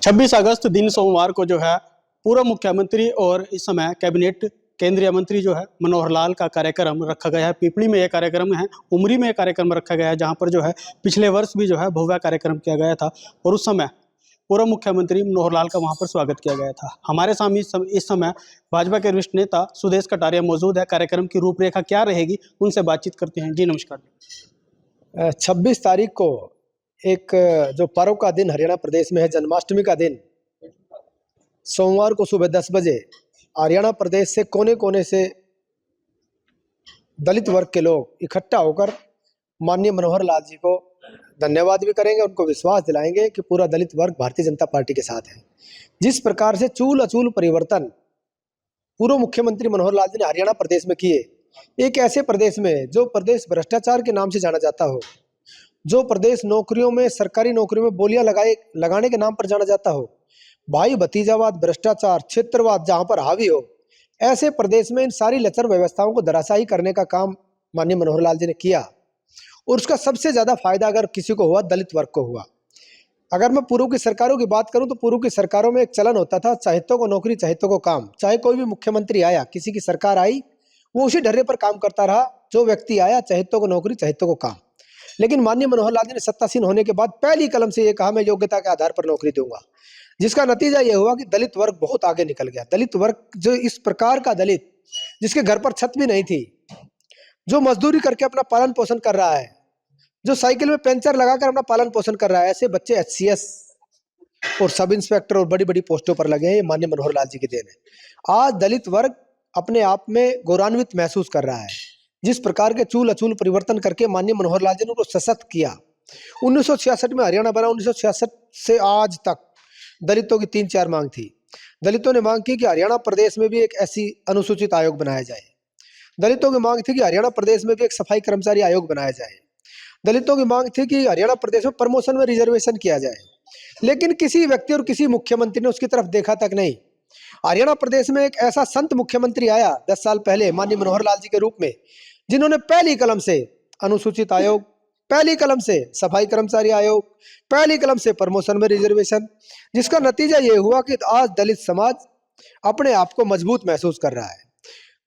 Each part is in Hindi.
26 अगस्त दिन सोमवार को जो है पूर्व मुख्यमंत्री और इस समय कैबिनेट केंद्रीय मंत्री जो है मनोहर लाल का कार्यक्रम रखा गया है। पिपली में यह कार्यक्रम है, उमरी में यह कार्यक्रम रखा गया है, जहां पर जो है पिछले वर्ष भी जो है भव्य कार्यक्रम किया गया था और उस समय पूर्व मुख्यमंत्री मनोहर लाल का वहां पर स्वागत किया गया था। हमारे सामने इस समय भाजपा के वरिष्ठ नेता सुदेश कटारिया मौजूद है। कार्यक्रम की रूपरेखा क्या रहेगी, उनसे बातचीत करते हैं। जी नमस्कार। 26 तारीख को एक जो पर्व का दिन हरियाणा प्रदेश में है, जन्माष्टमी का दिन, सोमवार को सुबह 10 बजे हरियाणा प्रदेश से कोने कोने से दलित वर्ग के लोग इकट्ठा होकर माननीय मनोहर लाल जी को धन्यवाद भी करेंगे, उनको विश्वास दिलाएंगे कि पूरा दलित वर्ग भारतीय जनता पार्टी के साथ है। जिस प्रकार से चूल अचूल परिवर्तन पूर्व मुख्यमंत्री मनोहर लाल जी ने हरियाणा प्रदेश में किए, एक ऐसे प्रदेश में जो प्रदेश भ्रष्टाचार के नाम से जाना जाता हो, जो प्रदेश नौकरियों में, सरकारी नौकरियों में बोलियां लगाने के नाम पर जाना जाता हो, भाई भतीजावाद, भ्रष्टाचार, क्षेत्रवाद जहां पर हावी हो, ऐसे प्रदेश में इन सारी लचर व्यवस्थाओं को धराशायी करने का काम माननीय मनोहर लाल जी ने किया। और उसका सबसे ज्यादा फायदा अगर किसी को हुआ, दलित वर्ग को हुआ। अगर मैं पूर्व की सरकारों की बात करूं तो पूर्व की सरकारों में एक चलन होता था, चाहेतों को नौकरी, चाहेतों को काम। चाहे कोई भी मुख्यमंत्री आया, किसी की सरकार आई, वो उसी ढर्रे पर काम करता रहा। जो व्यक्ति आया, चाहेतों को नौकरी, चाहेतों को काम। लेकिन माननीय मनोहर लाल जी ने सत्तासीन होने के बाद पहली कलम से ये कहा, मैं योग्यता के आधार पर नौकरी दूंगा। जिसका नतीजा ये हुआ कि दलित वर्ग बहुत आगे निकल गया। दलित वर्ग, जो इस प्रकार का दलित जिसके घर पर छत भी नहीं थी, जो मजदूरी करके अपना पालन पोषण कर रहा है, जो साइकिल में पंचर लगाकर अपना पालन पोषण कर रहा है, ऐसे बच्चे HCS और सब इंस्पेक्टर और बड़ी बड़ी पोस्टों पर लगे हैं। ये माननीय मनोहर लाल जी की देन है। आज दलित वर्ग अपने आप में गौरवान्वित महसूस कर रहा है। जिस प्रकार के चूल अचूल परिवर्तन करके माननीय मनोहर लाल जी ने उनको सशक्त किया। 1966 में हरियाणा बना। 1966 से आज तक दलितों की 3-4 मांग थी। दलितों ने मांग की कि हरियाणा प्रदेश में भी एक ऐसी अनुसूचित आयोग बनाया जाए। दलितों की मांग थी कि हरियाणा प्रदेश में भी एक सफाई कर्मचारी आयोग बनाया जाए। दलितों की मांग थी कि हरियाणा प्रदेश में प्रमोशन में रिजर्वेशन किया जाए। लेकिन किसी व्यक्ति और किसी मुख्यमंत्री ने उसकी तरफ देखा तक नहीं। हरियाणा प्रदेश में एक ऐसा संत मुख्यमंत्री आया 10 साल पहले, माननीय मनोहर लाल जी के रूप में, जिन्होंने पहली कलम से अनुसूचित आयोग, पहली कलम से सफाई कर्मचारी आयोग, पहली कलम से प्रमोशन में रिजर्वेशन, जिसका नतीजा ये हुआ कि आज दलित समाज अपने आप को मजबूत महसूस कर रहा है।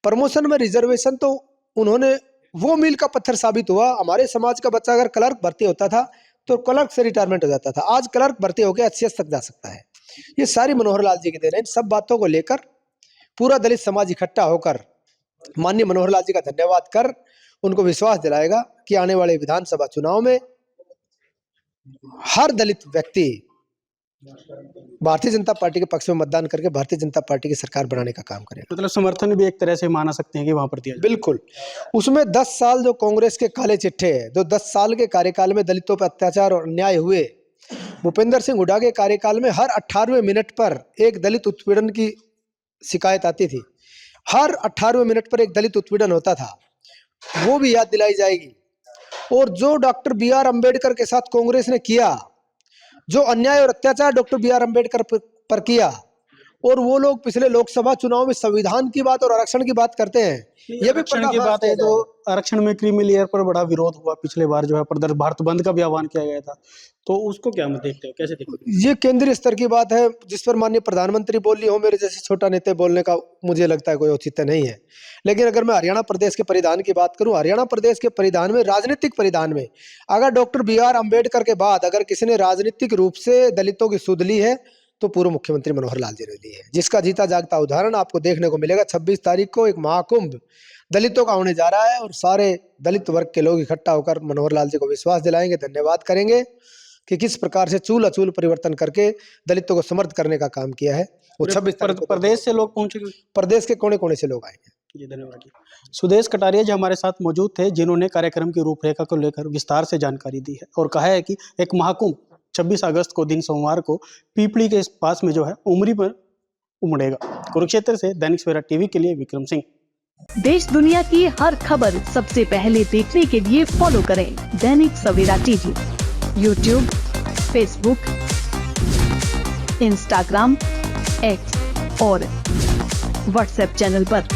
प्रमोशन में रिजर्वेशन तो उन्होंने वो मील का पत्थर साबित हुआ। हमारे समाज का बच्चा अगर क्लर्क भर्ती होता था तो क्लर्क से रिटायरमेंट हो जाता था, आज क्लर्क भर्ती होकर HCS तक जा सकता है। ये सारी मनोहर लाल जी की देन है। इन सब बातों को लेकर पूरा दलित समाज इकट्ठा होकर माननीय मनोहर लाल जी का धन्यवाद कर उनको विश्वास दिलाएगा कि आने वाले विधानसभा चुनाव में हर दलित व्यक्ति भारतीय जनता पार्टी के पक्ष में मतदान करके भारतीय जनता पार्टी की सरकार बनाने का काम करेगा। मतलब समर्थन भी एक तरह से माना सकते हैं कि वहां पर दिया। बिल्कुल। उसमें 10 साल जो कांग्रेस के काले चिट्ठे है, जो 10 साल के कार्यकाल में दलितों पर अत्याचार और अन्याय हुए, भूपेंद्र सिंह हुड्डा के कार्यकाल में हर 18वें मिनट पर एक दलित उत्पीड़न की शिकायत आती थी। हर 18वें मिनट पर एक दलित उत्पीड़न होता था, वो भी याद दिलाई जाएगी। और जो डॉक्टर BR अम्बेडकर के साथ कांग्रेस ने किया, जो अन्याय और अत्याचार डॉक्टर BR अम्बेडकर पर किया, और वो लोग पिछले लोकसभा चुनाव में संविधान की बात और आरक्षण की बात करते हैं। ये भी आरक्षण की बात है, तो आरक्षण में क्रीमी लेयर पर बड़ा विरोध हुआ। पिछले बार जो है प्रदर्शन, भारत बंद का भी आह्वान किया गया था, तो उसको क्या मत देखते हो, कैसे देखते हो? ये केंद्रीय स्तर की बात है, जिस पर माननीय प्रधानमंत्री बोल रही हो, मेरे जैसे छोटा नेता बोलने का मुझे लगता है कोई औचित्य नहीं है। लेकिन अगर मैं हरियाणा प्रदेश के परिधान की बात करूं, हरियाणा प्रदेश के परिधान में, राजनीतिक परिधान में, अगर डॉक्टर BR अम्बेडकर के बाद अगर किसी ने राजनीतिक रूप से दलितों की सुध ली है तो पूर्व मुख्यमंत्री मनोहर लाल जी ने ली है, जिसका जीता जागता उदाहरण आपको देखने को मिलेगा। 26 तारीख को एक महाकुंभ दलितों का होने जा रहा है और सारे दलित वर्ग के लोग इकट्ठा होकर मनोहर लाल जी को विश्वास दिलाएंगे, धन्यवाद करेंगे कि किस प्रकार से चूल अचूल परिवर्तन करके दलितों को समर्थ करने का काम किया है। वो 26 तारीख को प्रदेश से लोग पहुंचेंगे, प्रदेश के कोने कोने से लोग आएंगे। जी धन्यवाद। सुदेश कटारिया जी हमारे साथ मौजूद थे, जिन्होंने कार्यक्रम की रूपरेखा को लेकर विस्तार से जानकारी दी है और कहा है कि एक महाकुंभ 26 अगस्त को दिन सोमवार को पीपली के पास में जो है उमरी पर उमड़ेगा। कुरुक्षेत्र से दैनिक सवेरा टीवी के लिए विक्रम सिंह। देश दुनिया की हर खबर सबसे पहले देखने के लिए फॉलो करें Dainik Savera TV, YouTube, Facebook, Instagram, X और व्हाट्सएप चैनल पर।